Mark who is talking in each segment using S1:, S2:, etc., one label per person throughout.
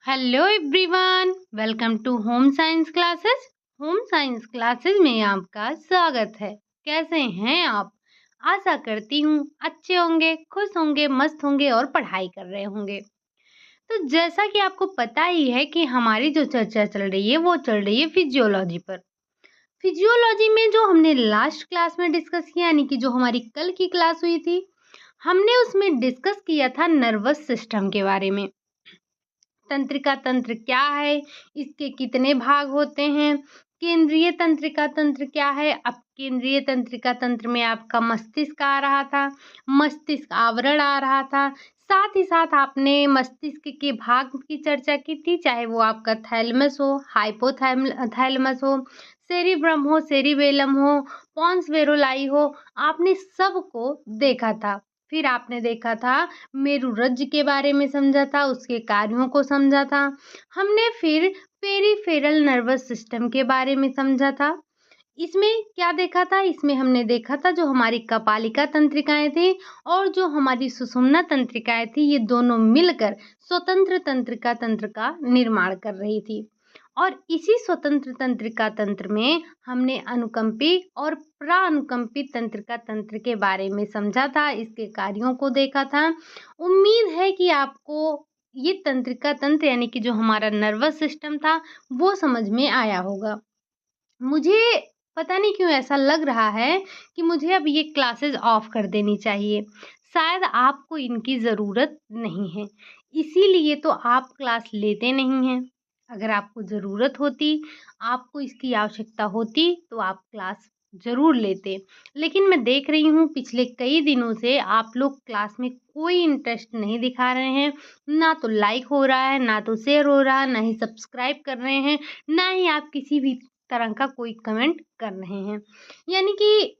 S1: Hello everyone, welcome to home science classes. Home science classes में आपका स्वागत है। कैसे हैं आप? आशा करती हूँ अच्छे होंगे, खुश होंगे, मस्त होंगे और पढ़ाई कर रहे होंगे। तो जैसा कि आपको पता ही है कि हमारी जो चर्चा चल रही है वो चल रही है फिजियोलॉजी पर। फिजियोलॉजी में जो हमने लास्ट क्लास में डिस्कस किया, यानी कि जो हमारी कल की क्लास हुई थी, हमने उसमें डिस्कस किया था नर्वस सिस्टम के बारे में। तंत्रिका तंत्र क्या है, इसके कितने भाग होते हैं, केंद्रीय तंत्रिका तंत्र क्या है। अब केंद्रीय तंत्रिका तंत्र में आपका मस्तिष्क आ रहा था, मस्तिष्क आवरण आ रहा था। साथ ही साथ आपने मस्तिष्क के भाग की चर्चा की थी, चाहे वो आपका थैलेमस हो, हाइपोथैलेमस हो, सेरिब्रम हो, सेरिबेलम हो, पॉन्स वेरोलाई हो, आपने सबको देखा था। फिर आपने देखा था मेरुरज्ज के बारे में समझा था, उसके कार्यों को समझा था। हमने फिर पेरिफेरल नर्वस सिस्टम के बारे में समझा था। इसमें क्या देखा था? इसमें हमने देखा था जो हमारी कपालिका तंत्रिकाएं थी और जो हमारी सुषुम्ना तंत्रिकाएं थी, ये दोनों मिलकर स्वतंत्र तंत्रिका तंत्र का निर्माण कर रही थी। और इसी स्वतंत्र तंत्रिका तंत्र में हमने अनुकंपी और प्रानुकंपी तंत्रिका तंत्र के बारे में समझा था, इसके कार्यों को देखा था। उम्मीद है कि आपको ये तंत्रिका तंत्र यानी कि जो हमारा नर्वस सिस्टम था वो समझ में आया होगा। मुझे पता नहीं क्यों ऐसा लग रहा है कि मुझे अब ये क्लासेस ऑफ कर देनी चाहिए। शायद आपको इनकी ज़रूरत नहीं है, इसीलिए तो आप क्लास लेते नहीं हैं। अगर आपको ज़रूरत होती, आपको इसकी आवश्यकता होती तो आप क्लास ज़रूर लेते। लेकिन मैं देख रही हूँ पिछले कई दिनों से आप लोग क्लास में कोई इंटरेस्ट नहीं दिखा रहे हैं। ना तो लाइक हो रहा है, ना तो शेयर हो रहा है, ना ही सब्सक्राइब कर रहे हैं, ना ही आप किसी भी तरह का कोई कमेंट कर रहे हैं। यानी कि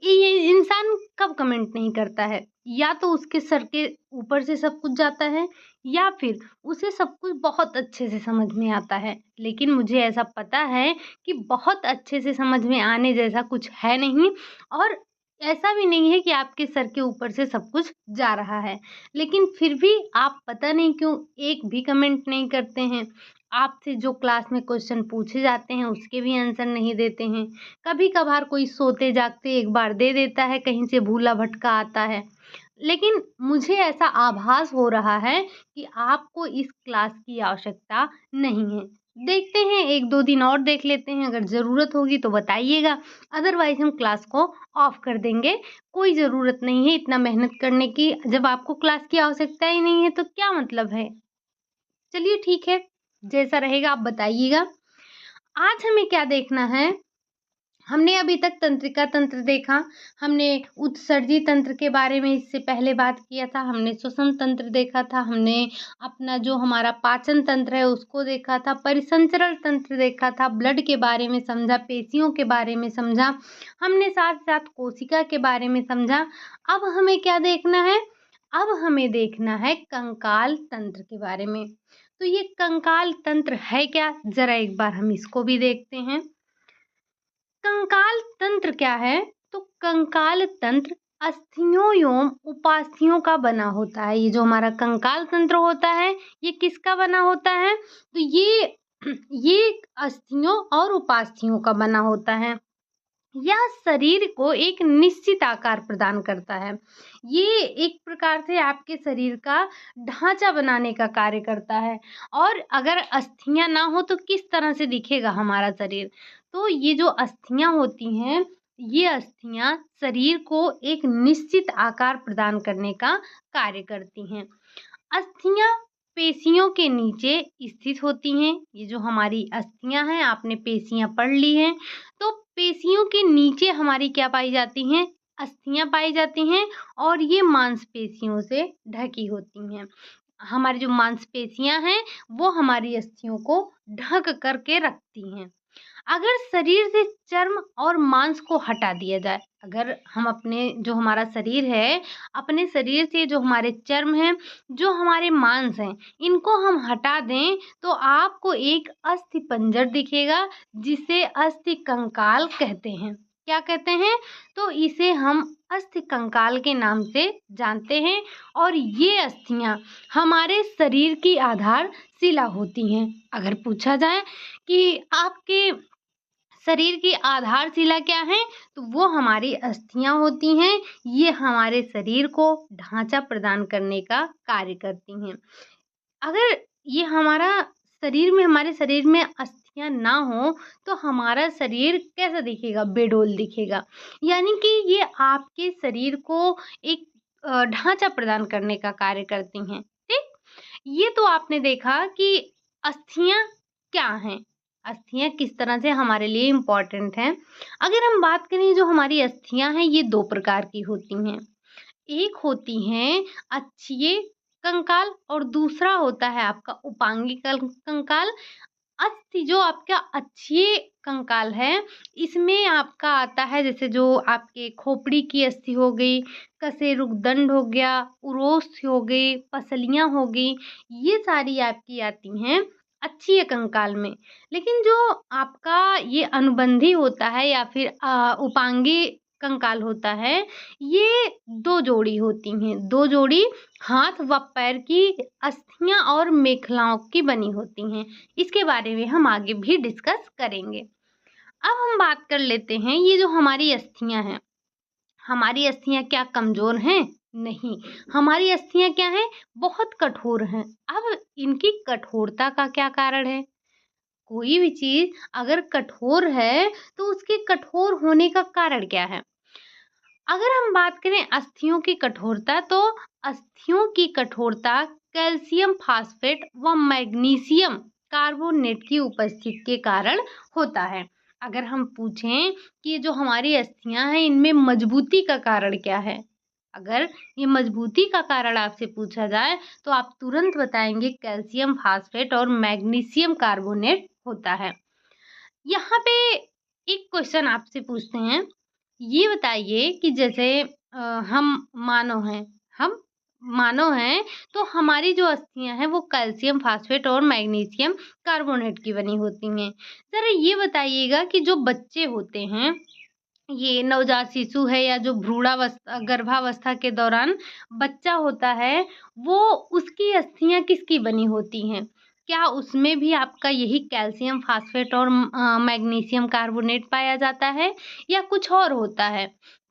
S1: ये इंसान कब कमेंट नहीं करता है? या तो उसके सर के ऊपर से सब कुछ जाता है, या फिर उसे सब कुछ बहुत अच्छे से समझ में आता है। लेकिन मुझे ऐसा पता है कि बहुत अच्छे से समझ में आने जैसा कुछ है नहीं, और ऐसा भी नहीं है कि आपके सर के ऊपर से सब कुछ जा रहा है। लेकिन फिर भी आप पता नहीं क्यों एक भी कमेंट नहीं करते हैं। आपसे जो क्लास में क्वेश्चन पूछे जाते हैं उसके भी आंसर नहीं देते हैं। कभी कभार कोई सोते जागते एक बार दे देता है, कहीं से भूला भटका आता है। लेकिन मुझे ऐसा आभास हो रहा है कि आपको इस क्लास की आवश्यकता नहीं है। देखते हैं, एक दो दिन और देख लेते हैं, अगर ज़रूरत होगी तो बताइएगा, अदरवाइज हम क्लास को ऑफ कर देंगे। कोई ज़रूरत नहीं है इतना मेहनत करने की। जब आपको क्लास की आवश्यकता ही नहीं है तो क्या मतलब है? चलिए ठीक है, जैसा रहेगा आप बताइएगा। आज हमें क्या देखना है? हमने अभी तक तंत्रिका तंत्र देखा, हमने उत्सर्जी तंत्र के बारे में इससे पहले बात किया था, हमने श्वसन तंत्र देखा था, हमने अपना जो हमारा पाचन तंत्र है उसको देखा था, परिसंचरण तंत्र देखा था, ब्लड के बारे में समझा, पेशियों के बारे में समझा, हमने साथ साथ कोशिका के बारे में समझा। अब हमें क्या देखना है? अब हमें देखना है कंकाल तंत्र के बारे में। तो ये कंकाल तंत्र है क्या, जरा एक बार हम इसको भी देखते हैं। कंकाल तंत्र क्या है? तो कंकाल तंत्र अस्थियों एवं उपास्थियों का बना होता है। ये जो हमारा कंकाल तंत्र होता है, ये किसका बना होता है? तो ये अस्थियों और उपास्थियों का बना होता है। यह शरीर को एक निश्चित आकार प्रदान करता है। ये एक प्रकार से आपके शरीर का ढांचा बनाने का कार्य करता है। और अगर अस्थियां ना हो तो किस तरह से दिखेगा हमारा शरीर? तो ये जो अस्थियां होती हैं, ये अस्थियां शरीर को एक निश्चित आकार प्रदान करने का कार्य करती हैं। अस्थियां पेशियों के नीचे स्थित होती हैं। ये जो हमारी अस्थियां हैं, आपने पेशियां पढ़ ली हैं, तो पेशियों के नीचे हमारी क्या पाई जाती हैं? अस्थियां पाई जाती हैं, और ये मांसपेशियों से ढकी होती हैं। हमारी जो मांसपेशियां हैं वो हमारी अस्थियों को ढक करके रखती हैं। अगर शरीर से चर्म और मांस को हटा दिया जाए, अगर हम अपने जो हमारा शरीर है, अपने शरीर से जो हमारे चर्म हैं, जो हमारे मांस हैं, इनको हम हटा दें तो आपको एक अस्थि पंजर दिखेगा, जिसे अस्थि कंकाल कहते हैं। क्या कहते हैं? तो इसे हम अस्थि कंकाल के नाम से जानते हैं और ये अस्थियां हमारे शरीर की आधारशिला होती हैं। अगर पूछा जाए कि आपके शरीर की आधारशिला क्या है, तो वो हमारी अस्थियां होती हैं। ये हमारे शरीर को ढांचा प्रदान करने का कार्य करती हैं। अगर ये हमारे शरीर में अस्थियां ना हो तो हमारा शरीर कैसा दिखेगा? बेडोल दिखेगा। यानी कि ये आपके शरीर को एक ढांचा प्रदान करने का कार्य करती हैं। ठीक? ये तो आपने देखा कि अस्थियां क्या हैं, अस्थियां किस तरह से हमारे लिए इम्पोर्टेंट हैं। अगर हम बात करें, जो हमारी अस्थियां हैं ये दो प्रकार की होती हैं। एक होती हैं अक्षीय कंकाल और दूसरा होता है आपका उपांगी कंकाल। अस्थि जो आपका अक्षीय कंकाल है, इसमें आपका आता है जैसे जो आपके खोपड़ी की अस्थि हो गई, कशेरुकदंड हो गया, उरोस्थ्य हो गई, पसलियाँ हो गई, ये सारी आपकी आती हैं अक्षीय कंकाल में। लेकिन जो आपका ये अनुबंधी होता है या फिर उपांगी कंकाल होता है, ये 2 जोड़ी होती हैं। 2 जोड़ी हाथ व पैर की अस्थियाँ और मेखलाओं की बनी होती हैं। इसके बारे में हम आगे भी डिस्कस करेंगे। अब हम बात कर लेते हैं, ये जो हमारी अस्थियां हैं, हमारी अस्थियां क्या कमजोर हैं? नहीं, हमारी अस्थियां क्या हैं? बहुत कठोर हैं। अब इनकी कठोरता का क्या कारण है? कोई भी चीज अगर कठोर है तो उसके कठोर होने का कारण क्या है? अगर हम बात करें अस्थियों की कठोरता, तो अस्थियों की कठोरता कैल्शियम फास्फेट व मैग्नीशियम कार्बोनेट की उपस्थिति के कारण होता है। अगर हम पूछें कि जो हमारी अस्थियां हैं इनमें मजबूती का कारण क्या है, अगर ये मजबूती का कारण आपसे पूछा जाए तो आप तुरंत बताएंगे कैल्शियम फास्फेट और मैग्नीशियम कार्बोनेट होता है। यहाँ पे एक क्वेश्चन आपसे पूछते हैं, ये बताइए कि जैसे हम मानव हैं, हम मानव हैं, तो हमारी जो अस्थियां हैं वो कैल्शियम फास्फेट और मैग्नीशियम कार्बोनेट की बनी होती हैं। ज़रा ये बताइएगा कि जो बच्चे होते हैं, ये नवजात शिशु है या जो भ्रूणावस्था गर्भावस्था के दौरान बच्चा होता है, वो उसकी अस्थियां किसकी बनी होती हैं? क्या उसमें भी आपका यही कैल्शियम फास्फेट और मैग्नीशियम कार्बोनेट पाया जाता है या कुछ और होता है?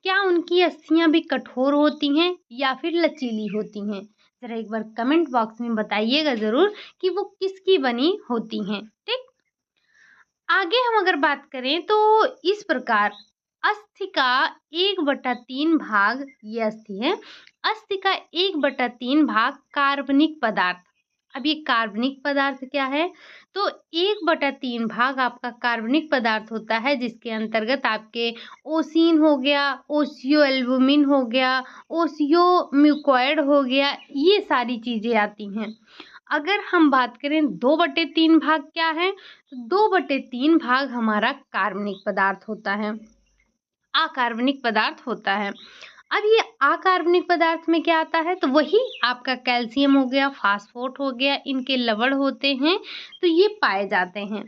S1: क्या उनकी अस्थियां भी कठोर होती हैं या फिर लचीली होती हैं? ज़रा एक बार कमेंट बॉक्स में बताइएगा ज़रूर कि वो किसकी बनी होती हैं। ठीक? आगे हम अगर बात करें तो इस प्रकार अस्थि का 1/3 भाग, ये अस्थि है, अस्थि का 1/3 भाग कार्बनिक पदार्थ। अब ये कार्बनिक पदार्थ क्या है? तो 1/3 भाग आपका कार्बनिक पदार्थ होता है, जिसके अंतर्गत आपके ओसीन हो गया, ओसियो एल्बुमिन हो गया, ओसियो म्यूकॉइड हो गया, ये सारी चीजें आती हैं। अगर हम बात करें 2/3 भाग क्या है, तो 2/3 भाग हमारा कार्बनिक पदार्थ होता है, अकार्बनिक पदार्थ होता है। अब ये अकार्बनिक पदार्थ में क्या आता है? तो वही आपका कैल्शियम हो गया, फास्फोट हो गया, इनके लवण होते हैं, तो ये पाए जाते हैं।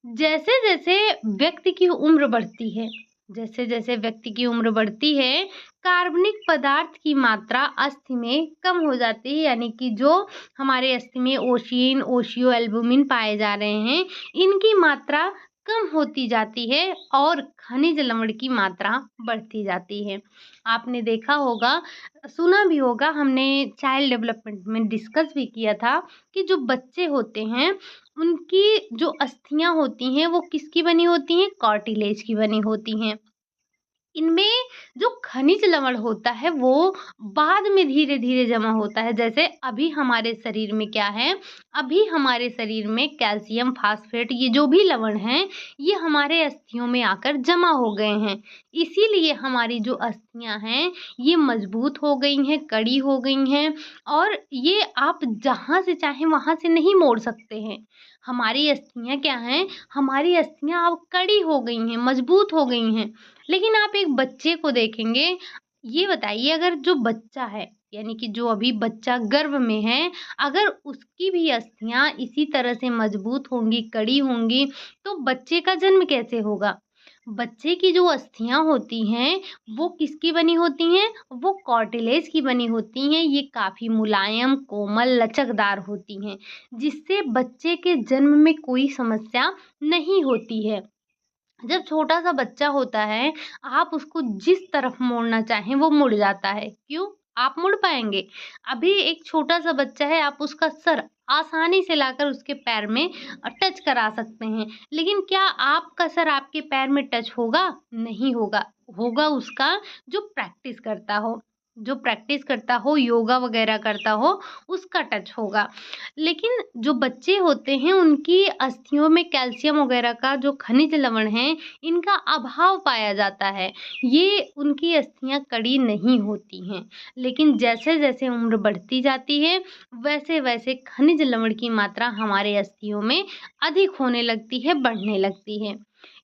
S1: जैसे जैसे व्यक्ति की उम्र बढ़ती है, जैसे जैसे व्यक्ति की उम्र बढ़ती है, कार्बनिक पदार्थ की मात्रा अस्थि में कम हो जाती है। यानी कि जो हमारे अस्थि में ओशिन, ओशियो एल्बुमिन पाए जा रहे हैं, इनकी मात्रा कम होती जाती है और खनिज लवण की मात्रा बढ़ती जाती है। आपने देखा होगा, सुना भी होगा, हमने चाइल्ड डेवलपमेंट में डिस्कस भी किया था कि जो बच्चे होते हैं उनकी जो अस्थियां होती हैं वो किसकी बनी होती हैं? कार्टिलेज की बनी होती हैं। इनमें जो खनिज लवण होता है वो बाद में धीरे धीरे जमा होता है। जैसे अभी हमारे शरीर में क्या है, अभी हमारे शरीर में कैल्शियम फास्फेट, ये जो भी लवण हैं, ये हमारे अस्थियों में आकर जमा हो गए हैं। इसीलिए हमारी जो अस्थियां हैं ये मजबूत हो गई हैं, कड़ी हो गई हैं, और ये आप जहाँ से चाहें वहाँ से नहीं मोड़ सकते हैं। हमारी अस्थियां क्या हैं? हमारी अस्थियां अब कड़ी हो गई हैं, मजबूत हो गई हैं। लेकिन आप एक बच्चे को देखेंगे, ये बताइए, अगर जो बच्चा है, यानी कि जो अभी बच्चा गर्भ में है, अगर उसकी भी अस्थियां इसी तरह से मजबूत होंगी, कड़ी होंगी, तो बच्चे का जन्म कैसे होगा? बच्चे की जो अस्थियाँ होती हैं, वो किसकी बनी होती हैं? वो कार्टिलेज की बनी होती हैं। ये काफ़ी मुलायम, कोमल, लचकदार होती हैं, जिससे बच्चे के जन्म में कोई समस्या नहीं होती है। जब छोटा-सा बच्चा होता है, आप उसको जिस तरफ मोड़ना चाहें, वो मुड़ जाता है। क्यों? आप मुड़ पाएँगे? अभी एक छोटा-सा बच्चा है, आप उसका सर आसानी से लाकर उसके पैर में टच करा सकते हैं। लेकिन क्या आपका सर आपके पैर में टच होगा? नहीं होगा। होगा उसका जो प्रैक्टिस करता हो। जो प्रैक्टिस करता हो, योगा वगैरह करता हो, उसका टच होगा। लेकिन जो बच्चे होते हैं उनकी अस्थियों में कैल्शियम वगैरह का जो खनिज लवण है, इनका अभाव पाया जाता है। ये उनकी अस्थियाँ कड़ी नहीं होती हैं। लेकिन जैसे-जैसे उम्र बढ़ती जाती है, वैसे-वैसे खनिज लवण की मात्रा हमारे अस्थियों में अधिक होने लगती है, बढ़ने लगती है।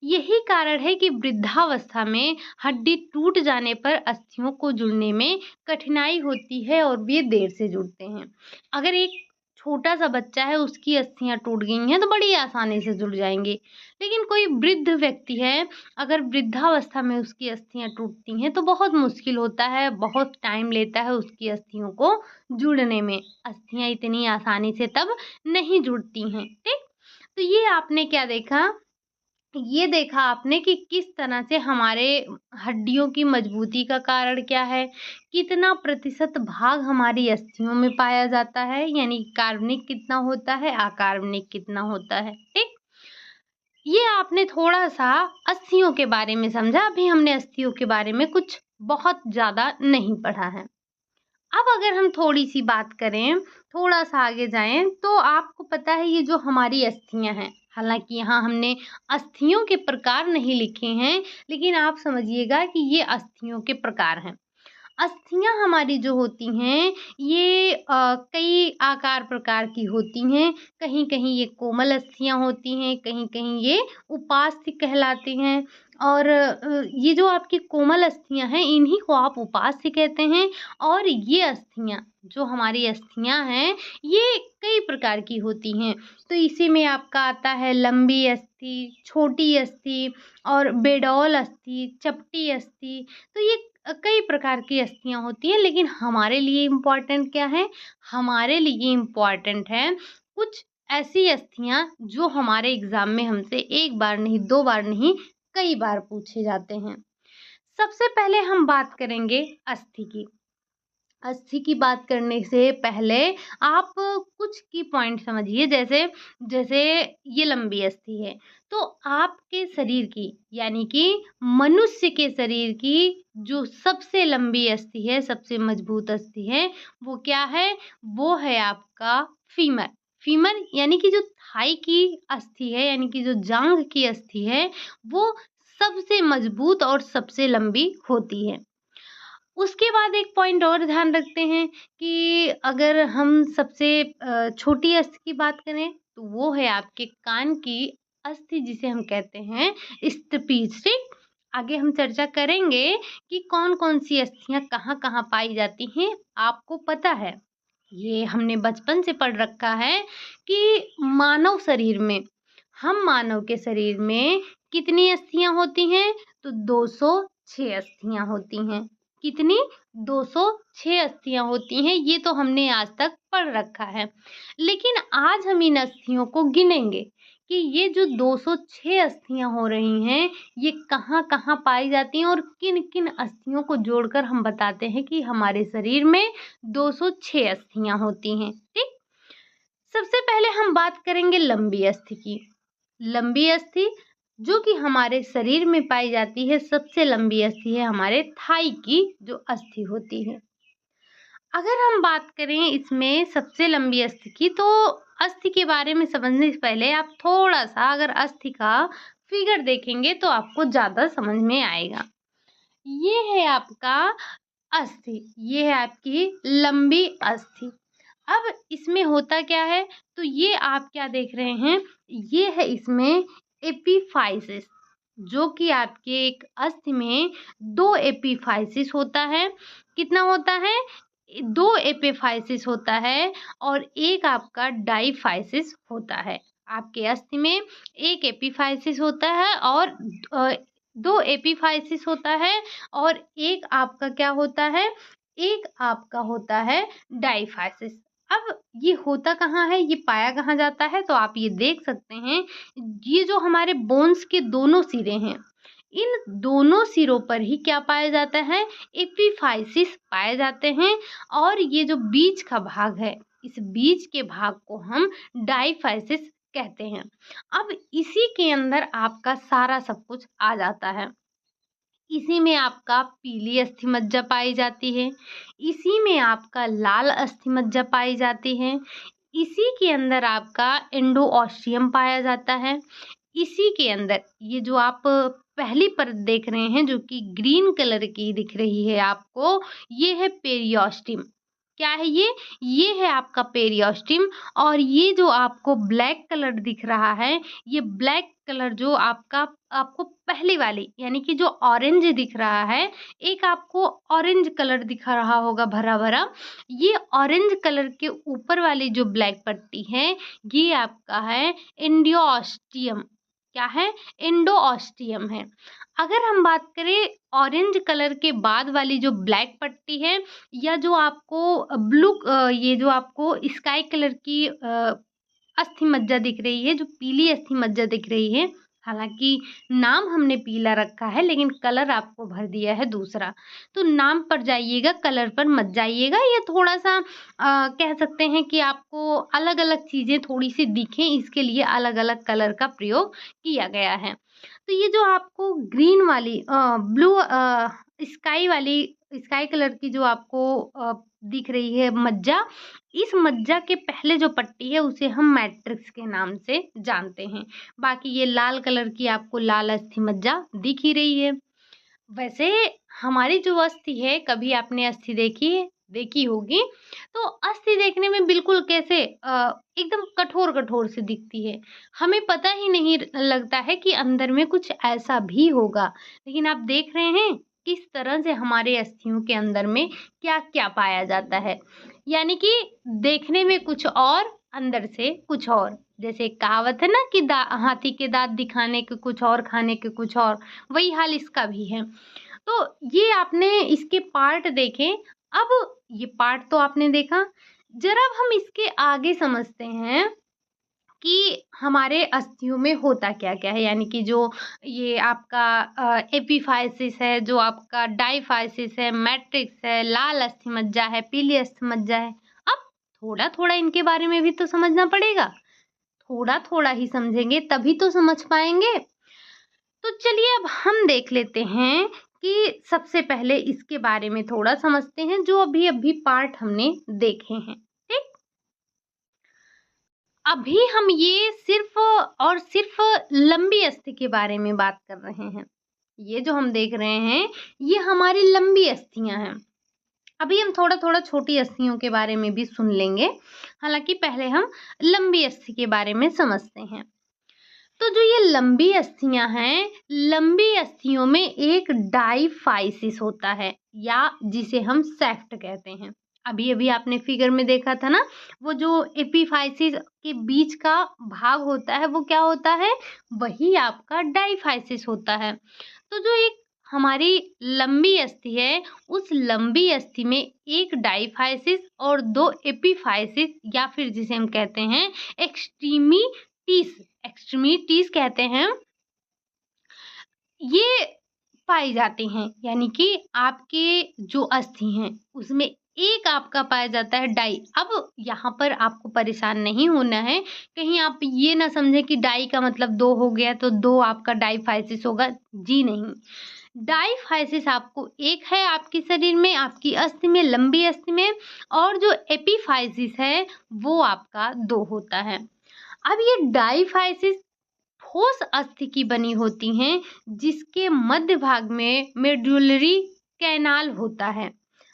S1: यही कारण है कि वृद्धावस्था में हड्डी टूट जाने पर अस्थियों को जुड़ने में कठिनाई होती है और वे देर से जुड़ते हैं। अगर एक छोटा-सा बच्चा है, उसकी अस्थियाँ टूट गई हैं, तो बड़ी आसानी से जुड़ जाएँगी। लेकिन कोई वृद्ध व्यक्ति है, अगर वृद्धावस्था में उसकी अस्थियाँ टूटती हैं, तो बहुत मुश्किल होता है, बहुत टाइम लेता है उसकी अस्थियों को जुड़ने में। अस्थियाँ इतनी आसानी से तब नहीं जुड़ती हैं, ठीक? तो ये आपने क्या देखा? ये देखा आपने कि किस तरह से हमारे हड्डियों की मजबूती का कारण क्या है, कितना प्रतिशत भाग हमारी अस्थियों में पाया जाता है, यानी कार्बनिक कितना होता है, अकार्बनिक कितना होता है, ठीक? ये आपने थोड़ा-सा अस्थियों के बारे में समझा, अभी हमने अस्थियों के बारे में कुछ बहुत ज़्यादा नहीं पढ़ा है। अब अगर हम थोड़ी-सी बात करें, थोड़ा-सा आगे जाएँ, तो आपको पता है ये जो हमारी अस्थियाँ हैं, हालाँकि यहाँ हमने अस्थियों के प्रकार नहीं लिखे हैं, लेकिन आप समझिएगा कि ये अस्थियों के प्रकार हैं। अस्थियाँ हमारी जो होती हैं, ये कई आकार प्रकार की होती हैं। कहीं-कहीं ये कोमल अस्थियाँ होती हैं, कहीं-कहीं ये उपास्थि कहलाती हैं और ये जो आपकी कोमल अस्थियाँ हैं, इन्हीं को आप उपास्थि कहते हैं और ये अस्थियाँ, जो हमारी अस्थियाँ हैं, ये कई प्रकार की होती हैं। तो इसी में आपका आता है लंबी अस्थि, छोटी अस्थि और बेडौल अस्थि, चपटी अस्थि। तो ये कई प्रकार की अस्थियाँ होती हैं, लेकिन हमारे लिए इम्पोर्टेंट क्या है? हमारे लिए इम्पोर्टेंट है कुछ ऐसी अस्थियाँ जो हमारे एग्ज़ाम में हमसे 1 बार नहीं, 2 बार नहीं, कई बार पूछे जाते हैं। सबसे पहले हम बात करेंगे अस्थि की। अस्थि की बात करने से पहले आप कुछ की पॉइंट समझिए जैसे जैसे ये लंबी अस्थि है तो आपके शरीर की यानी कि मनुष्य के शरीर की जो सबसे लंबी अस्थि है सबसे मजबूत अस्थि है वो क्या है वो है आपका फीमर। फीमर यानी कि जो थाई की अस्थि है यानी कि जो जांघ की अस्थि है वो सबसे मजबूत और सबसे लंबी होती है। उसके बाद एक पॉइंट और ध्यान रखते हैं कि अगर हम सबसे छोटी अस्थि की बात करें तो वो है आपके कान की अस्थि जिसे हम कहते हैं स्टपीज ठीक। आगे हम चर्चा करेंगे कि कौन-कौन सी अस्थियाँ कहाँ-कहाँ पाई जाती हैं आपको पता है। ये हमने बचपन से पढ़ रखा है कि मानव शरीर में हम मानव के शरीर में कितनी अस्थियाँ होती हैं तो 206 अस्थियाँ होती हैं। कितनी? 206 अस्थियाँ होती हैं, ये तो हमने आज तक पढ़ रखा है। लेकिन आज हम इन अस्थियों को गिनेंगे कि ये जो 206 अस्थियाँ हो रही हैं, ये कहाँ-कहाँ पाई जाती हैं और किन-किन अस्थियों को जोड़कर हम बताते हैं कि हमारे शरीर में 206 अस्थियाँ होती हैं, ठीक? सबसे पहले हम बात करेंगे लंबी अस्थि की। लंबी अस्थि जो कि हमारे शरीर में पाई जाती है सबसे लंबी अस्थि है हमारे थाई की जो अस्थि होती है। अगर हम बात करें इसमें सबसे लंबी अस्थि की तो अस्थि के बारे में समझने से पहले आप थोड़ा-सा अगर अस्थि का फिगर देखेंगे तो आपको ज़्यादा समझ में आएगा। ये है आपका अस्थि, ये है आपकी लंबी अस्थि। अब इसमें होता क्या है तो ये आप क्या देख रहे हैं ये है इसमें एपिफाइसिस जो कि आपके एक अस्थि में 2 एपिफाइसिस होता है। कितना होता है? 2 एपिफाइसिस होता है और एक आपका डाइफाइसिस होता है। आपके अस्थि में एक एपिफाइसिस होता है और 2 एपिफाइसिस होता है और एक आपका क्या होता है, एक आपका होता है डाइफाइसिस। अब ये होता कहाँ है, ये पाया कहाँ जाता है? तो आप ये देख सकते हैं, ये जो हमारे बोन्स के दोनों सिरे हैं, इन दोनों सिरों पर ही क्या पाया जाता है, एपिफाइसिस पाए जाते हैं। और ये जो बीच का भाग है, इस बीच के भाग को हम डाइफाइसिस कहते हैं। अब इसी के अंदर आपका सारा सब कुछ आ जाता है। इसी में आपका पीली अस्थिमज्जा पाई जाती है, इसी में आपका लाल अस्थिमज्जा पाई जाती है, इसी के अंदर आपका एंडोऑस्टियम पाया जाता है, इसी के अंदर ये जो आप पहली परत देख रहे हैं जो कि ग्रीन कलर की दिख रही है आपको, ये है पेरिओस्टियम। क्या है ये? ये है आपका पेरिओस्टियम। और ये जो आपको ब्लैक कलर दिख रहा है, ये ब्लैक कलर जो आपका आपको पहली वाली यानी कि जो ऑरेंज दिख रहा है, एक आपको ऑरेंज कलर दिख रहा होगा भरा-भरा, ये ऑरेंज कलर के ऊपर वाली जो ब्लैक पट्टी है, ये आपका है एंडोऑस्टियम। क्या है? एंडोऑस्टियम है। अगर हम बात करें ऑरेंज कलर के बाद वाली जो ब्लैक पट्टी है, या जो आपको ये जो आपको स्काई कलर की अस्थि मज्जा दिख रही है, जो पीली अस्थि मज्जा दिख रही है, हालाँकि नाम हमने पीला रखा है लेकिन कलर आपको भर दिया है दूसरा। तो नाम पर जाइएगा, कलर पर मत जाइएगा। ये थोड़ा-सा कह सकते हैं कि आपको अलग-अलग चीज़ें थोड़ी-सी दिखें, इसके लिए अलग-अलग कलर का प्रयोग किया गया है। तो ये जो आपको ग्रीन वाली स्काई वाली स्काई कलर की जो आपको दिख रही है मज्जा, इस मज्जा के पहले जो पट्टी है उसे हम मैट्रिक्स के नाम से जानते हैं। बाकी ये लाल कलर की आपको लाल अस्थि मज्जा दिख ही रही है। वैसे हमारी जो अस्थि है, कभी आपने अस्थि देखी है? देखी होगी। तो अस्थि देखने में बिल्कुल कैसे एकदम कठोर-कठोर सी दिखती है। हमें पता ही नहीं लगता है कि अंदर में कुछ ऐसा भी होगा। लेकिन आप देख रहे हैं किस तरह से हमारे अस्थियों के अंदर में क्या-क्या पाया जाता है। यानी कि देखने में कुछ और, अंदर से कुछ और। जैसे एक कहावत है ना कि दा हाथी के दाँत दिखाने के कुछ और, खाने के कुछ और, वही हाल इसका भी है। तो ये आपने इसके पार्ट देखे। अब ये पार्ट तो आपने देखा, ज़रा अब हम इसके आगे समझते हैं कि हमारे अस्थियों में होता क्या-क्या है। यानी कि जो ये आपका एपिफाइसिस है, जो आपका डाइफाइसिस है, मैट्रिक्स है, लाल अस्थि मज्जा है, पीली अस्थि मज्जा है। अब थोड़ा-थोड़ा इनके बारे में भी तो समझना पड़ेगा। थोड़ा-थोड़ा ही समझेंगे तभी तो समझ पाएँगे। तो चलिए अब हम देख लेते हैं कि सबसे पहले इसके बारे में थोड़ा समझते हैं जो अभी-अभी पार्ट हमने देखे हैं। ठीक? अभी हम ये सिर्फ़ और सिर्फ़ लंबी अस्थि के बारे में बात कर रहे हैं। ये जो हम देख रहे हैं, ये हमारी लंबी अस्थियाँ हैं। अभी हम थोड़ा-थोड़ा छोटी अस्थियों के बारे में भी सुन लेंगे। हालाँकि पहले हम लंबी अस्थि के बारे में समझते हैं। तो जो ये लंबी अस्थियाँ हैं, लंबी अस्थियों में एक डाइफाइसिस होता है या जिसे हम शैफ्ट कहते हैं। अभी-अभी आपने फिगर में देखा था ना, वो जो एपिफाइसिस के बीच का भाग होता है, वो क्या होता है? वही आपका डाइफाइसिस होता है। तो जो एक हमारी लंबी अस्थि है, उस लंबी अस्थि में एक डाइफाइसिस और 2 एपिफाइसिस या फिर जिसे हम कहते हैं एक्सट्रीमिटीज़ एक्सट्रीमिटीज़ कहते हैं, ये पाई जाती हैं। यानी कि आपके जो अस्थि हैं, उसमें एक आपका पाया जाता है डाई। अब यहाँ पर आपको परेशान नहीं होना है, कहीं आप ये ना समझें कि डाई का मतलब 2 हो गया तो 2 आपका डाइफाइसिस होगा, जी नहीं। डाइफाइसिस आपको एक है आपके शरीर में, आपकी अस्थि में, लंबी अस्थि में, और जो एपिफाइसिस है, वो आपका 2 होता है। अब ये डाइफाइसिस ठोस अस्थि की बनी होती हैं, जिसके मध्य भाग में मेडुलरी कैनाल होता है।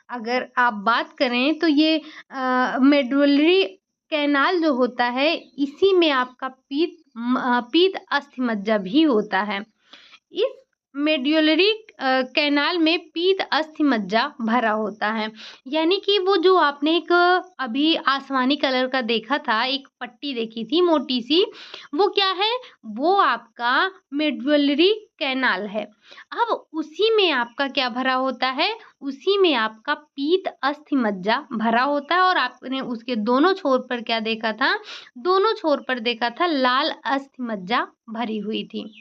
S1: अगर आप बात करें तो ये मेडुलरी कैनाल जो होता है, इसी में आपका पीत अस्थि मज्जा भी होता है। इस मेड्युलरी कैनाल में पीत अस्थि मज्जा भरा होता है। यानी कि वो जो आपने एक अभी आसमानी कलर का देखा था, एक पट्टी देखी थी मोटी सी, वो क्या है? वो आपका मेड्युलरी कैनाल है। अब उसी में आपका क्या भरा होता है? उसी में आपका पीत अस्थि मज्जा भरा होता है और आपने उसके दोनों छोर पर क्या देखा था? दोनों छोर पर देखा था लाल अस्थि मज्जा भरी हुई थी।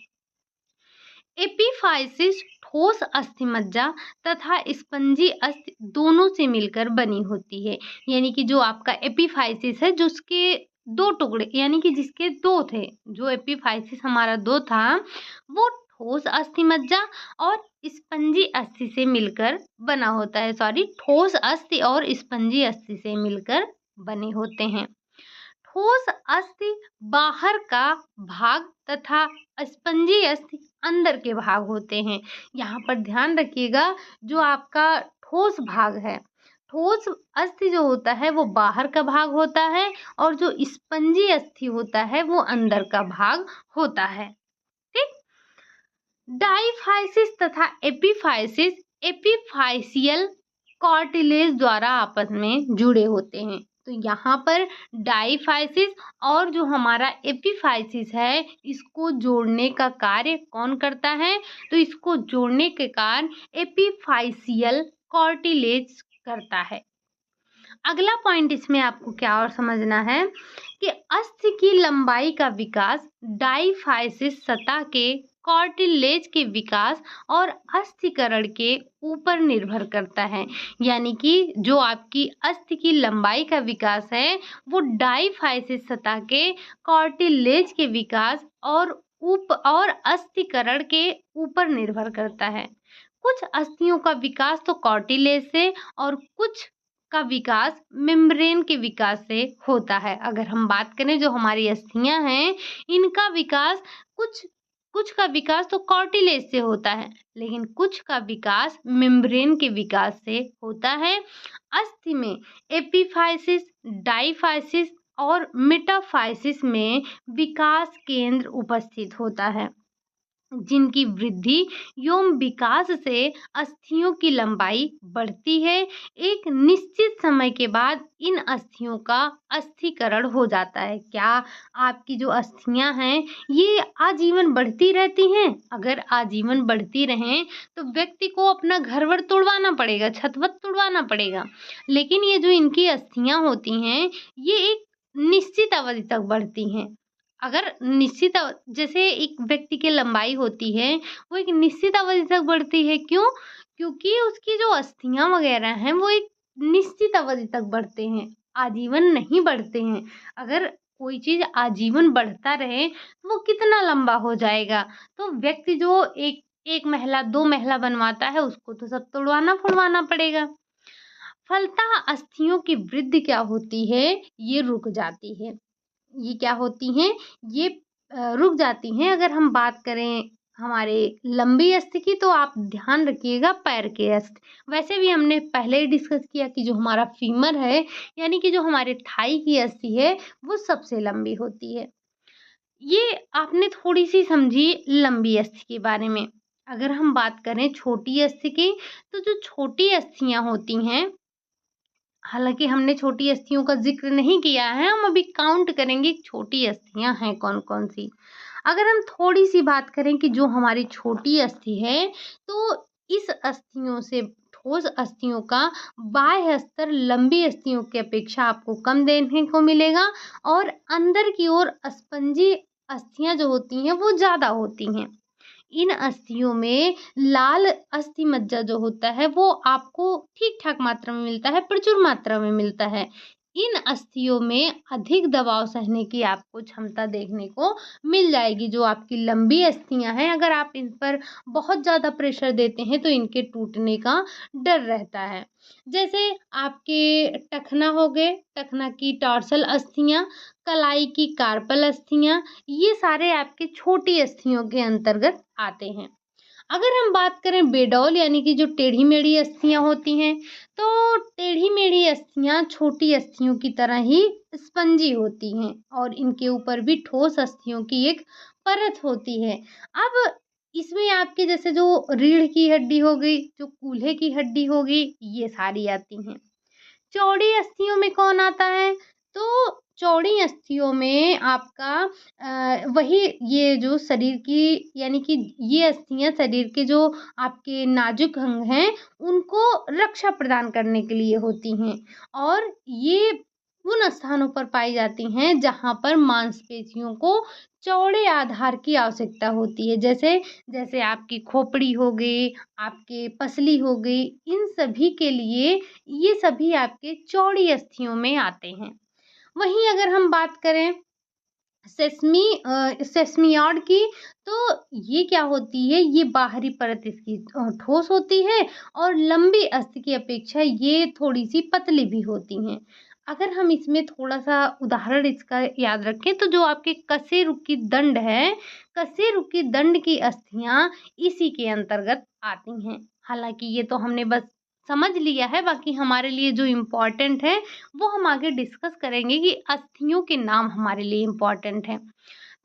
S1: एपिफाइसिस ठोस अस्थि मज्जा तथा स्पंजी अस्थि दोनों से मिलकर बनी होती है। यानी कि जो आपका एपिफाइसिस है, जो उसके दो टुकड़े यानी कि जिसके दो थे, जो एपिफाइसिस हमारा दो था, वो ठोस अस्थि मज्जा और स्पंजी अस्थि से मिलकर बना होता है। सॉरी, ठोस अस्थि और स्पंजी अस्थि से मिलकर बने होते हैं। ठोस अस्थि बाहर का भाग तथा स्पंजी अस्थि अंदर के भाग होते हैं। यहाँ पर ध्यान रखिएगा, जो आपका ठोस भाग है, ठोस अस्थि जो होता है वो बाहर का भाग होता है और जो स्पंजी अस्थि होता है वो अंदर का भाग होता है। ठीक। डाईफाइसिस तथा एपिफाइसिस एपिफाइसियल कार्टिलेज द्वारा आपस में जुड़े होते हैं। तो यहाँ पर डाईफाइसिस और जो हमारा एपिफाइसिस है, इसको जोड़ने का कार्य कौन करता है? तो इसको जोड़ने के कार्य एपिफाइसियल कार्टिलेज करता है। अगला पॉइंट इसमें आपको क्या और समझना है कि अस्थि की लंबाई का विकास डाईफाइसिस सतह के कार्टिलेज के विकास और अस्थिकरण के ऊपर निर्भर करता है। यानी कि जो आपकी अस्थि की लंबाई का विकास है वो डाईफाइसिस सतह के कार्टिलेज के विकास और अस्थिकरण के ऊपर निर्भर करता है। कुछ अस्थियों का विकास तो कार्टिलेज से और कुछ का विकास मेम्ब्रेन के विकास से होता है। अगर हम बात करें जो हमारी अस्थियां हैं, इनका विकास कुछ का विकास तो कार्टिलेज से होता है, लेकिन कुछ का विकास मेम्ब्रेन के विकास से होता है। अस्थि में एपिफाइसिस, डाईफाइसिस और मेटाफाइसिस में विकास केंद्र उपस्थित होता है, जिनकी वृद्धि एवं विकास से अस्थियों की लंबाई बढ़ती है। एक निश्चित समय के बाद इन अस्थियों का अस्थिकरण हो जाता है। क्या आपकी जो अस्थियां हैं ये आजीवन बढ़ती रहती हैं? अगर आजीवन बढ़ती रहें तो व्यक्ति को अपना घर वर तुड़वाना पड़ेगा, छत वत तुड़वाना पड़ेगा। लेकिन ये जो इनकी अस्थियां होती हैं ये एक निश्चित अवधि तक बढ़ती हैं। अगर जैसे एक व्यक्ति की लंबाई होती है वो एक निश्चित अवधि तक बढ़ती है। क्यों? क्योंकि उसकी जो अस्थियां वगैरह हैं वो एक निश्चित अवधि तक बढ़ते हैं, आजीवन नहीं बढ़ते हैं। अगर कोई चीज आजीवन बढ़ता रहे तो वो कितना लंबा हो जाएगा? तो व्यक्ति जो एक महला दो महला बनवाता है उसको तो सब तोड़वाना फुड़वाना पड़ेगा। फलतः अस्थियों की वृद्धि क्या होती है? ये रुक जाती है। ये क्या होती हैं? ये रुक जाती हैं। अगर हम बात करें हमारे लंबी अस्थि की तो आप ध्यान रखिएगा पैर के अस्थि। वैसे भी हमने पहले ही डिस्कस किया कि जो हमारा फीमर है यानी कि जो हमारे थाई की अस्थि है वो सबसे लंबी होती है। ये आपने थोड़ी सी समझी लंबी अस्थि के बारे में। अगर हम बात करें छोटी अस्थि की तो जो छोटी अस्थियां होती हैं, हालांकि हमने छोटी अस्थियों का जिक्र नहीं किया है, हम अभी काउंट करेंगे छोटी अस्थियां हैं कौन कौन सी। अगर हम थोड़ी सी बात करें कि जो हमारी छोटी अस्थि है तो इस अस्थियों से ठोस अस्थियों का बाह्य स्तर लंबी अस्थियों की अपेक्षा आपको कम देखने को मिलेगा और अंदर की ओर स्पंजी अस्थियां जो होती हैं वो ज्यादा होती हैं। इन अस्थियों में लाल अस्थि मज्जा जो होता है वो आपको ठीक ठाक मात्रा में मिलता है, प्रचुर मात्रा में मिलता है। इन अस्थियों में अधिक दबाव सहने की आपको क्षमता देखने को मिल जाएगी। जो आपकी लंबी अस्थियां हैं, अगर आप इन पर बहुत ज़्यादा प्रेशर देते हैं तो इनके टूटने का डर रहता है। जैसे आपके टखना हो गए, टखना की टॉर्सल अस्थियां, कलाई की कार्पल अस्थियां, ये सारे आपके छोटी अस्थियों के अंतर्गत आते हैं। अगर हम बात करें बेडौल यानी कि जो टेढ़ी मेढ़ी अस्थियां होती हैं, तो टेढ़ी मेढ़ी अस्थियां छोटी अस्थियों की तरह ही स्पंजी होती हैं और इनके ऊपर भी ठोस अस्थियों की एक परत होती है। अब इसमें आपके जैसे जो रीढ़ की हड्डी हो गई, जो कूल्हे की हड्डी हो गई, ये सारी आती हैं। चौड़ी अस्थियों में कौन आता है? तो चौड़ी अस्थियों में आपका वही ये जो शरीर की यानी कि ये अस्थियाँ शरीर के जो आपके नाजुक अंग हैं, उनको रक्षा प्रदान करने के लिए होती हैं और ये उन स्थानों पर पाई जाती हैं जहाँ पर मांसपेशियों को चौड़े आधार की आवश्यकता होती है। जैसे जैसे आपकी खोपड़ी हो गई, आपके पसली हो गई, इन सभी के लिए ये सभी आपके चौड़ी अस्थियों में आते हैं। वहीं अगर हम बात करें सेसमियार्ड की, तो ये क्या होती है, ये बाहरी परत इसकी ठोस होती है और लंबी अस्थि की अपेक्षा ये थोड़ी-सी पतली भी होती हैं। अगर हम इसमें थोड़ा-सा उदाहरण इसका याद रखें तो जो आपके कशेरुकी दंड है, कशेरुकी दंड की अस्थियाँ इसी के अंतर्गत आती हैं। हालाँकि ये तो हमने बस समझ लिया है, बाकी हमारे लिए जो इम्पोर्टेंट है वो हम आगे डिस्कस करेंगे कि अस्थियों के नाम हमारे लिए इम्पोर्टेंट हैं।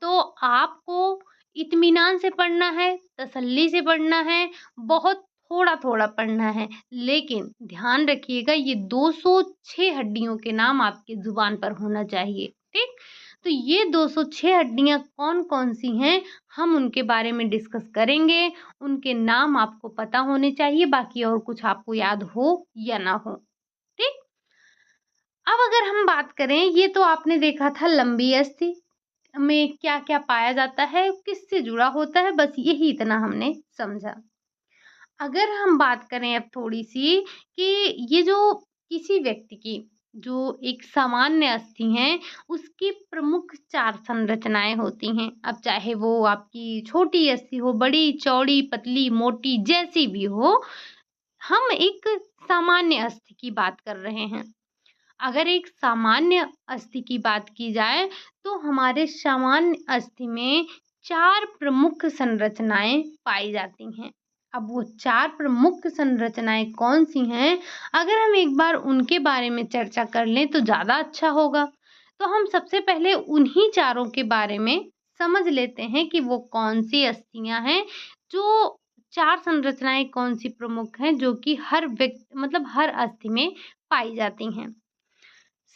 S1: तो आपको इत्मीनान से पढ़ना है, तसल्ली से पढ़ना है, बहुत थोड़ा-थोड़ा पढ़ना है। लेकिन ध्यान रखिएगा ये 206 हड्डियों के नाम आपकी ज़ुबान पर होना चाहिए, ठीक? तो ये 206 हड्डियाँ कौन-कौन सी हैं, हम उनके बारे में डिस्कस करेंगे। उनके नाम आपको पता होने चाहिए, बाकी और कुछ आपको याद हो या ना हो, ठीक? अब अगर हम बात करें, ये तो आपने देखा था लंबी अस्थि में क्या-क्या पाया जाता है, किससे जुड़ा होता है, बस यही इतना हमने समझा। अगर हम बात करें अब थोड़ी-सी कि ये जो किसी व्यक्ति की जो एक सामान्य अस्थि हैं, उसकी प्रमुख 4 संरचनाएँ होती हैं। अब चाहे वो आपकी छोटी अस्थि हो, बड़ी, चौड़ी, पतली, मोटी जैसी भी हो, हम एक सामान्य अस्थि की बात कर रहे हैं। अगर एक सामान्य अस्थि की बात की जाए तो हमारे सामान्य अस्थि में 4 प्रमुख संरचनाएँ पाई जाती हैं। अब वो 4 प्रमुख संरचनाएँ कौन-सी हैं? अगर हम एक बार उनके बारे में चर्चा कर लें तो ज़्यादा अच्छा होगा। तो हम सबसे पहले उन्हीं चारों के बारे में समझ लेते हैं कि वो कौन-सी अस्थियाँ हैं, जो 4 संरचनाएँ कौन-सी प्रमुख हैं, जो कि मतलब हर अस्थि में पाई जाती हैं।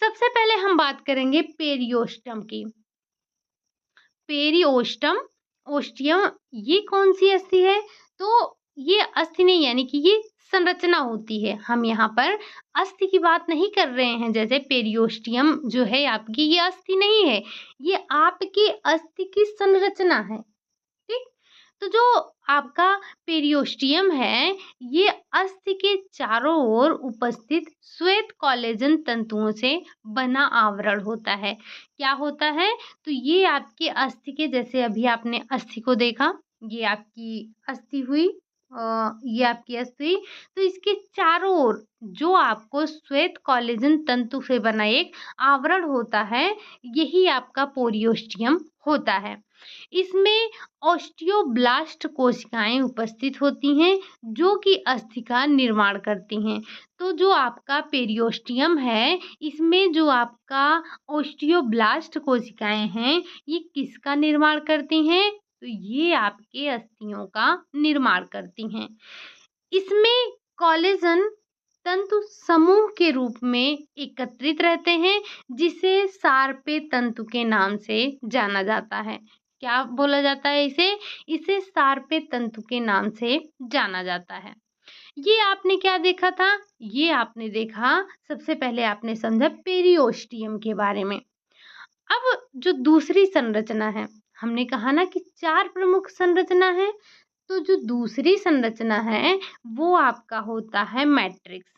S1: सबसे पहले हम बात करेंगे पेरियोस्टम की। पेरिओस्टम, ओस्टियम ये कौन-सी अस्थि है? तो ये अस्थि नहीं यानी कि ये संरचना होती है। हम यहाँ पर अस्थि की बात नहीं कर रहे हैं। जैसे पेरिओस्टियम जो है आपकी ये अस्थि नहीं है, ये आपकी अस्थि की संरचना है। ठीक? तो जो आपका पेरियोस्टियम है, ये अस्थि के चारों ओर उपस्थित श्वेत कोलेजन तंतुओं से बना आवरण होता है। क्या होता है? तो ये आपके अस्थि के जैसे अभी आपने अस्थि को देखा, ये आपकी अस्थि हुई ये आपकी अस्थि, तो इसके चारों ओर जो आपको श्वेत कोलेजन तंतु से बना एक आवरण होता है, यही आपका पेरियोस्टियम होता है। इसमें ऑस्टियोब्लास्ट कोशिकाएँ उपस्थित होती हैं, जो कि अस्थि का निर्माण करती हैं। तो जो आपका पेरियोस्टियम है, इसमें जो आपका ऑस्टियोब्लास्ट कोशिकाएँ हैं, ये किसका निर्माण करती हैं? तो ये आपके अस्थियों का निर्माण करती हैं। इसमें कोलेजन तंतु समूह के रूप में एकत्रित रहते हैं, जिसे सार्पे तंतु के नाम से जाना जाता है। क्या बोला जाता है इसे? इसे सार्पे तंतु के नाम से जाना जाता है। ये आपने क्या देखा था? ये आपने देखा सबसे पहले आपने समझा पेरियोस्टियम के बारे में। अब जो दूसरी संरचना है, हमने कहा ना कि 4 प्रमुख संरचना है, तो जो दूसरी संरचना है, वो आपका होता है मैट्रिक्स।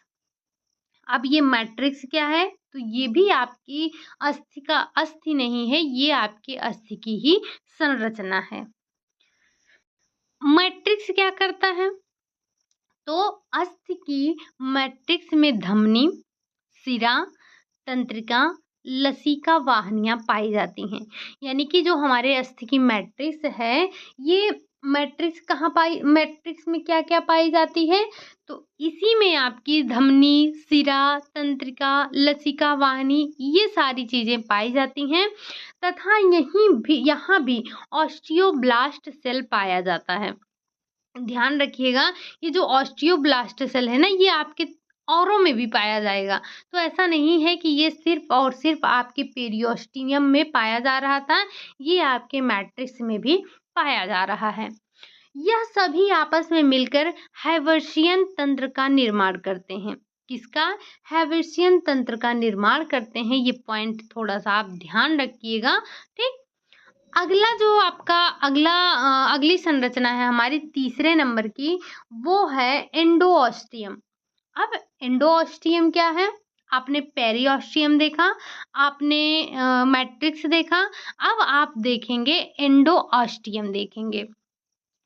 S1: अब ये मैट्रिक्स क्या है? तो ये भी आपकी अस्थि नहीं है, ये आपके अस्थि की ही संरचना है। मैट्रिक्स क्या करता है? तो अस्थि की मैट्रिक्स में धमनी, शिरा, तंत्रिका, लसिका वाहिनियाँ पाई जाती हैं। यानी कि जो हमारे अस्थि की मैट्रिक्स है, ये मैट्रिक्स में क्या-क्या पाई जाती है? तो इसी में आपकी धमनी, शिरा, तंत्रिका, लसिका वाहिनी ये सारी चीज़ें पाई जाती हैं तथा यहाँ भी ऑस्टियोब्लास्ट सेल पाया जाता है। ध्यान रखिएगा, ये जो ऑस्टियोब्लास्ट सेल है ना, ये आपके औरों में भी पाया जाएगा। तो ऐसा नहीं है कि ये सिर्फ़ और सिर्फ़ आपके पेरिओस्टियम में पाया जा रहा था, ये आपके मैट्रिक्स में भी पाया जा रहा है। यह सभी आपस में मिलकर हैवर्सियन तंत्र का निर्माण करते हैं। किसका? हैवर्सियन तंत्र का निर्माण करते हैं। ये पॉइंट थोड़ा-सा आप ध्यान रखिएगा, ठीक? अगला जो आपका अगली संरचना है हमारी तीसरे नंबर की, वो है एंडोऑस्टियम। अब एंडोऑस्टियम क्या है? आपने पेरिऑस्टियम देखा, आपने मैट्रिक्स देखा, अब आप देखेंगे एंडोऑस्टियम देखेंगे।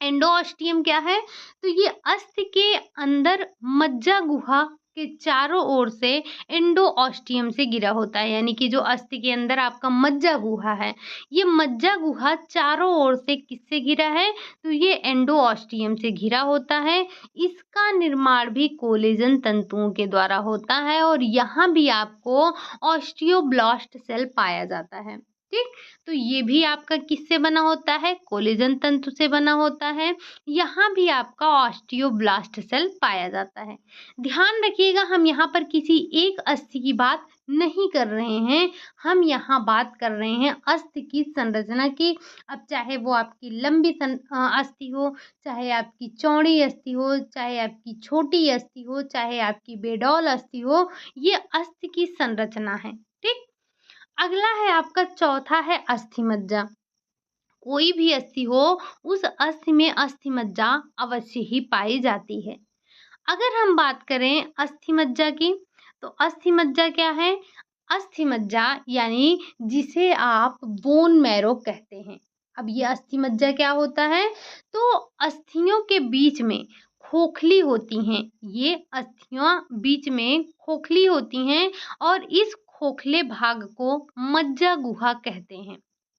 S1: एंडोऑस्टियम क्या है? तो ये अस्थि के अंदर मज्जा गुहा के चारों ओर से एंडोऑस्टियम से घिरा होता है, यानी कि जो अस्थि के अंदर आपका मज्जा गुहा है, ये मज्जा गुहा चारों ओर से किससे घिरा है? तो ये एंडोऑस्टियम से घिरा होता है। इसका निर्माण भी कोलेजन तंतुओं के द्वारा होता है और यहाँ भी आपको ऑस्टियोब्लास्ट सेल पाया जाता है। ठीक? तो ये भी आपका किससे बना होता है? कोलेजन तंतु से बना होता है। यहाँ भी आपका ऑस्टियोब्लास्ट सेल पाया जाता है। ध्यान रखिएगा, हम यहाँ पर किसी एक अस्थि की बात नहीं कर रहे हैं, हम यहाँ बात कर रहे हैं अस्थि की संरचना की। अब चाहे वो आपकी लंबी अस्थि हो, चाहे आपकी चौड़ी अस्थि हो, चाहे आपकी छोटी अस्थि हो, चाहे आपकी बेडौल अस्थि हो, ये अस्थि की संरचना है। ठीक? अगला है आपका चौथा है अस्थि मज्जा। कोई भी अस्थि हो, उस अस्थि में अस्थि मज्जा अवश्य ही पाई जाती है। अगर हम बात करें अस्थि मज्जा की, तो अस्थि मज्जा क्या है? अस्थि मज्जा यानी जिसे आप बोन मैरो कहते हैं। अब ये अस्थि मज्जा क्या होता है? तो अस्थियों के बीच में खोखली होती हैं। ये अस्थियां बीच में खोखली होती हैं और इस खोखले भाग को मज्जा गुहा कहते हैं।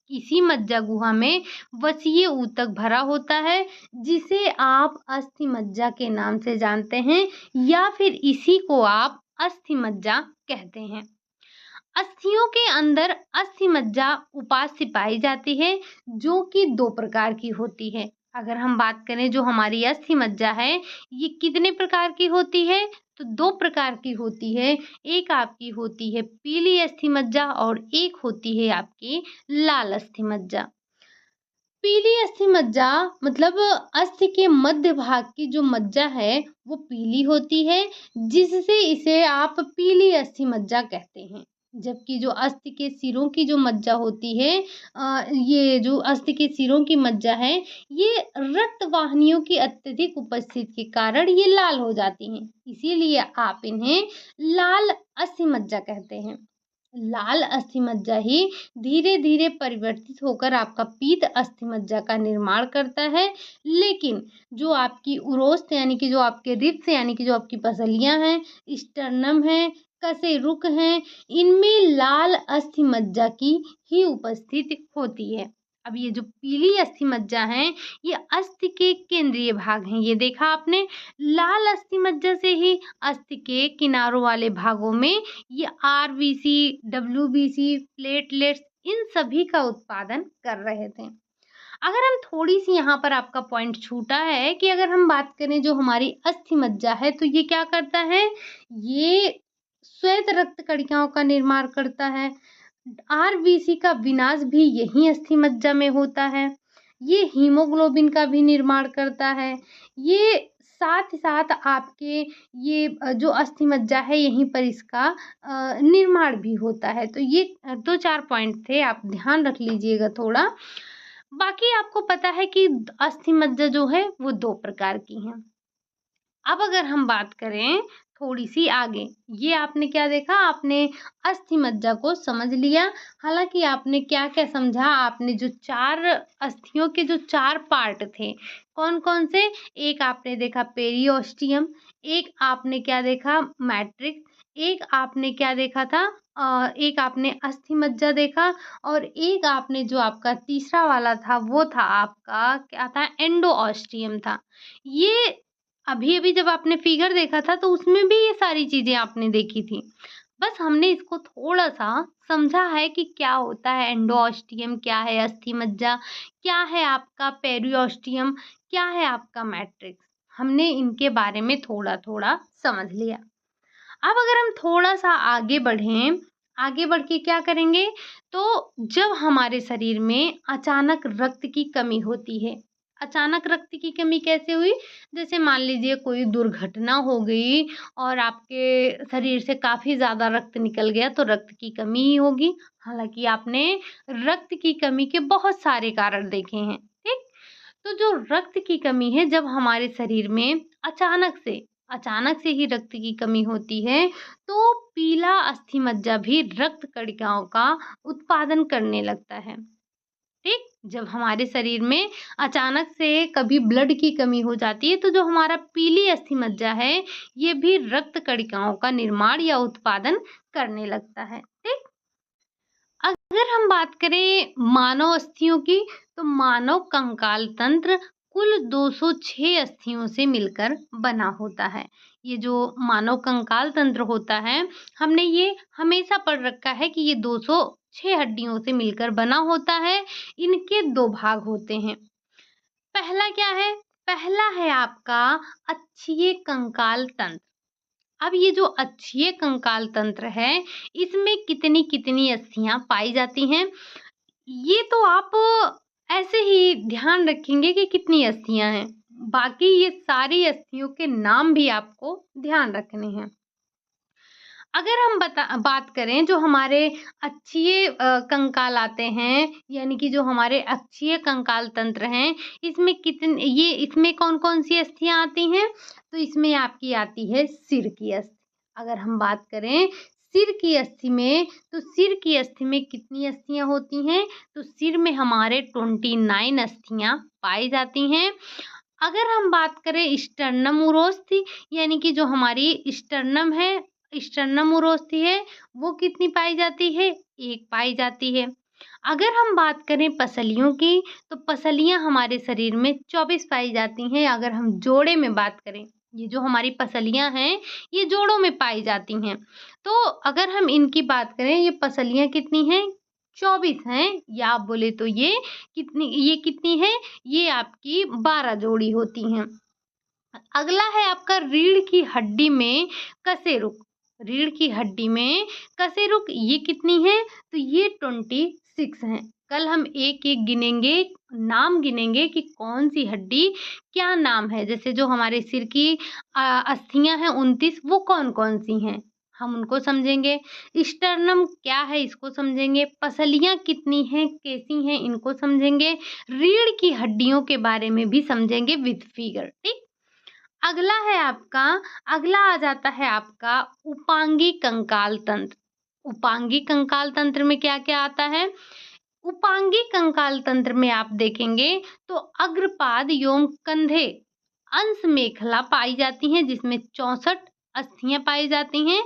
S1: इसी मज्जा गुहा में वसीय ऊतक भरा होता है, जिसे आप अस्थि मज्जा के नाम से जानते हैं या फिर इसी को आप अस्थि मज्जा कहते हैं। अस्थियों के अंदर अस्थि मज्जा उपास्थि पाई जाती है, जो कि 2 प्रकार की होती है। अगर हम बात करें जो हमारी अस्थि मज्जा है, ये कितने प्रकार की होती है? तो 2 प्रकार की होती है। एक आपकी होती है पीली अस्थि मज्जा और एक होती है आपकी लाल अस्थि मज्जा। पीली अस्थि मज्जा मतलब अस्थि के मध्य भाग की जो मज्जा है वो पीली होती है, जिससे इसे आप पीली अस्थि मज्जा कहते हैं। जबकि जो अस्थि के सिरों की जो मज्जा होती है, ये जो अस्थि के सिरों की मज्जा है, ये रक्त वाहिनियों की अत्यधिक उपस्थिति के कारण ये लाल हो जाती हैं। इसीलिए आप इन्हें लाल अस्थि मज्जा कहते हैं। लाल अस्थि मज्जा ही धीरे धीरे परिवर्तित होकर आपका पीत अस्थि मज्जा का निर्माण करता है। लेकिन जो आपकी उरोस्थ यानी कि जो आपके रिब्स यानी कि जो आपकी पसलियां हैं, स्टर्नम है, कशेरुक हैं, इनमें लाल अस्थि मज्जा की ही उपस्थिति होती है। अब ये जो पीली अस्थि मज्जा है, ये अस्थि के केंद्रीय भाग हैं। ये देखा आपने, लाल अस्थि मज्जा से ही अस्थि के किनारों वाले भागों में ये आरबीसी, डब्ल्यूबीसी, प्लेटलेट्स इन सभी का उत्पादन कर रहे थे। अगर हम थोड़ी-सी यहाँ पर आपका पॉइंट छूटा है कि अगर हम बात करें जो हमारी अस्थि मज्जा है, तो ये क्या करता है? ये श्वेत रक्त कणिकाओं का निर्माण करता है। आरबीसी का विनाश भी यहीं अस्थि मज्जा में होता है। ये हीमोग्लोबिन का भी निर्माण करता है। ये साथ ही साथ आपके ये जो अस्थि मज्जा है यहीं पर इसका निर्माण भी होता है। तो ये 2-4 पॉइंट थे, आप ध्यान रख लीजिएगा थोड़ा। बाकी आपको पता है कि अस्थि मज्जा जो है वो 2 प्रकार की हैं। अब अगर हम बात करें थोड़ी-सी आगे, ये आपने क्या देखा? आपने अस्थि मज्जा को समझ लिया। हालाँकि आपने क्या-क्या समझा? आपने जो 4 अस्थियों के जो 4 पार्ट थे, कौन-कौन से? एक आपने देखा पेरिओस्टियम, एक आपने क्या देखा? मैट्रिक्स, एक आपने क्या देखा था? एक आपने अस्थि मज्जा देखा और एक आपने जो आपका तीसरा वाला था, वो था आपका क्या था? एंडोऑस्टियम था। ये अभी-अभी जब आपने फिगर देखा था तो उसमें भी ये सारी चीज़ें आपने देखी थी। बस हमने इसको थोड़ा-सा समझा है कि क्या होता है एंडोऑस्टियम, क्या है अस्थि मज्जा, क्या है आपका पेरिओस्टियम, क्या है आपका मैट्रिक्स। हमने इनके बारे में थोड़ा-थोड़ा समझ लिया। अब अगर हम थोड़ा-सा आगे बढ़ें, आगे बढ़ के क्या करेंगे, तो जब हमारे शरीर में अचानक रक्त की कमी होती है, अचानक रक्त की कमी कैसे हुई? जैसे मान लीजिए कोई दुर्घटना हो गई और आपके शरीर से काफ़ी ज़्यादा रक्त निकल गया, तो रक्त की कमी ही होगी। हालाँकि आपने रक्त की कमी के बहुत सारे कारण देखे हैं, ठीक? तो जो रक्त की कमी है जब हमारे शरीर में अचानक से ही रक्त की कमी होती है, तो पीला अस्थि मज्जा भी रक्त कणिकाओं का उत्पादन करने लगता है, ठीक? जब हमारे शरीर में अचानक से कभी ब्लड की कमी हो जाती है, तो जो हमारा पीली अस्थि मज्जा है, ये भी रक्त कणिकाओं का निर्माण या उत्पादन करने लगता है, ठीक? अगर हम बात करें मानव अस्थियों की, तो मानव कंकाल तंत्र कुल 206 अस्थियों से मिलकर बना होता है। ये जो मानव कंकाल तंत्र होता है, हमने ये हमेशा पढ़ रखा है कि ये 206 हड्डियों से मिलकर बना होता है। इनके 2 भाग होते हैं। पहला क्या है? पहला है आपका अक्षीय कंकाल तंत्र। अब ये जो अक्षीय कंकाल तंत्र है, इसमें कितनी-कितनी अस्थियाँ पाई जाती हैं, ये तो आप ऐसे ही ध्यान रखेंगे कि कितनी अस्थियाँ हैं। बाकी ये सारी अस्थियों के नाम भी आपको ध्यान रखने हैं। अगर हम बात करें जो हमारे अक्षीय कंकाल आते हैं, यानी कि जो हमारे अक्षीय कंकाल तंत्र हैं, इसमें कौन-कौन सी अस्थियाँ आती हैं? तो इसमें आपकी आती है सिर की अस्थि। अगर हम बात करें सिर की अस्थि में, तो सिर की अस्थि में कितनी अस्थियाँ होती हैं? तो सिर में हमारे 29 अस्थियाँ पाई जाती हैं। अगर हम बात करें स्टर्नम उरोस्थी, यानी कि जो हमारी स्टर्नम है, स्टर्नम उरोस्थी है, वो कितनी पाई जाती है? 1 पाई जाती है। अगर हम बात करें पसलियों की, तो पसलियाँ हमारे शरीर में 24 पाई जाती हैं। अगर हम जोड़े में बात करें, ये जो हमारी पसलियाँ हैं, ये जोड़ों में पाई जाती हैं। तो अगर हम इनकी बात करें, ये पसलियाँ कितनी हैं? 24 हैं, या आप बोले तो ये कितनी हैं? ये आपकी 12 जोड़ी होती हैं। अगला है आपका रीढ़ की हड्डी में कशेरुक। रीढ़ की हड्डी में कशेरुक ये कितनी है? तो ये 26 हैं। कल हम एक-एक गिनेंगे, नाम गिनेंगे कि कौन-सी हड्डी क्या नाम है। जैसे जो हमारे सिर की अस्थियाँ हैं 29, वो कौन-कौन सी हैं, हम उनको समझेंगे। स्टर्नम क्या है इसको समझेंगे। पसलियाँ कितनी हैं, कैसी हैं, इनको समझेंगे। रीढ़ की हड्डियों के बारे में भी समझेंगे विद फिगर, ठीक? अगला आ जाता है आपका उपांगी कंकाल तंत्र। उपांगी कंकाल तंत्र में क्या-क्या आता है? उपांगी कंकाल तंत्र में आप देखेंगे तो अग्रपाद एवं कंधे अंश मेखला पाई जाती हैं, जिसमें 64 अस्थियां पाई जाती हैं।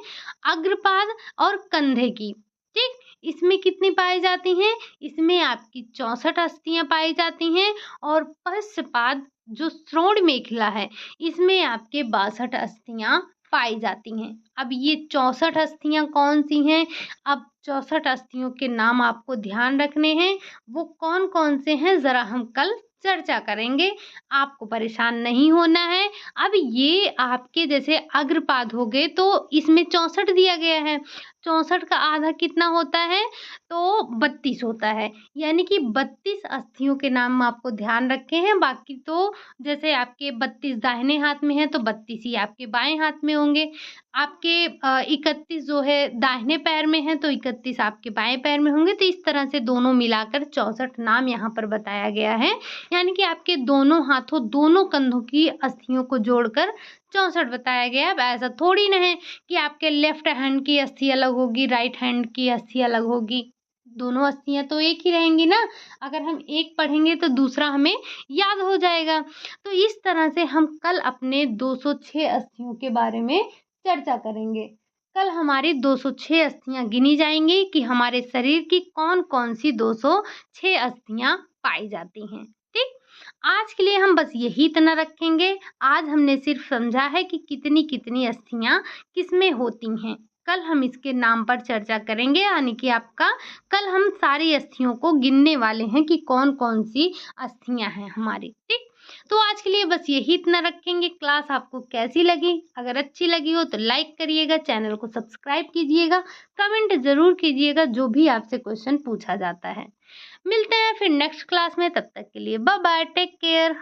S1: अग्रपाद और कंधे की, ठीक? इसमें कितनी पाई जाती हैं? इसमें आपकी 64 अस्थियां पाई जाती हैं। और पश्चपाद जो श्रोण मेखला है, इसमें आपके 62 अस्थियां पाई जाती हैं। अब ये 64 अस्थियां कौन सी हैं? अब 64 अस्थियों के नाम आपको ध्यान रखने हैं। वो कौन-कौन से हैं, ज़रा हम कल चर्चा करेंगे। आपको परेशान नहीं होना है। अब ये आपके जैसे अग्रपाद हो गए, तो इसमें 64 दिया गया है। 64 का आधा कितना होता है? तो 32 होता है। यानी कि 32 अस्थियों के नाम आपको ध्यान रखे हैं। बाकी तो जैसे आपके 32 दाहिने हाथ में हैं, तो 32 ही आपके बाएँ हाथ में होंगे। आपके 31 जो है दाहिने पैर में हैं, तो 31 आपके बाएँ पैर में होंगे। तो इस तरह से दोनों मिलाकर 64 नाम यहाँ पर बताया गया है। यानी कि आपके दोनों हाथों, दोनों कंधों की अस्थियों को जोड़कर 64 बताया गया है। अब ऐसा थोड़ी ना है कि आपके लेफ्ट हैंड की अस्थि अलग होगी, राइट हैंड की अस्थि अलग होगी। दोनों अस्थियाँ तो एक ही रहेंगी ना। अगर हम एक पढ़ेंगे तो दूसरा हमें याद हो जाएगा। तो इस तरह से हम कल अपने 206 अस्थियों के बारे में चर्चा करेंगे। कल हमारी 206 अस्थियाँ गिनी जाएँगी कि हमारे शरीर की कौन-कौन सी 206 अस्थियाँ पाई जाती हैं, ठीक? आज के लिए हम बस यही इतना रखेंगे। आज हमने सिर्फ समझा है कि कितनी-कितनी अस्थियाँ किसमें होती हैं। कल हम इसके नाम पर चर्चा करेंगे, यानी कि आपका कल हम सारी अस्थियों को गिनने वाले हैं कि कौन-कौन सी अस्थियाँ हैं हमारी, ठीक? तो आज के लिए बस यही इतना रखेंगे। क्लास आपको कैसी लगी? अगर अच्छी लगी हो तो लाइक करिएगा, चैनल को सब्सक्राइब कीजिएगा, कमेंट ज़रूर कीजिएगा जो भी आपसे क्वेश्चन पूछा जाता है। मिलते हैं फिर नेक्स्ट क्लास में, तब तक के लिए बाय बाय, टेक केयर।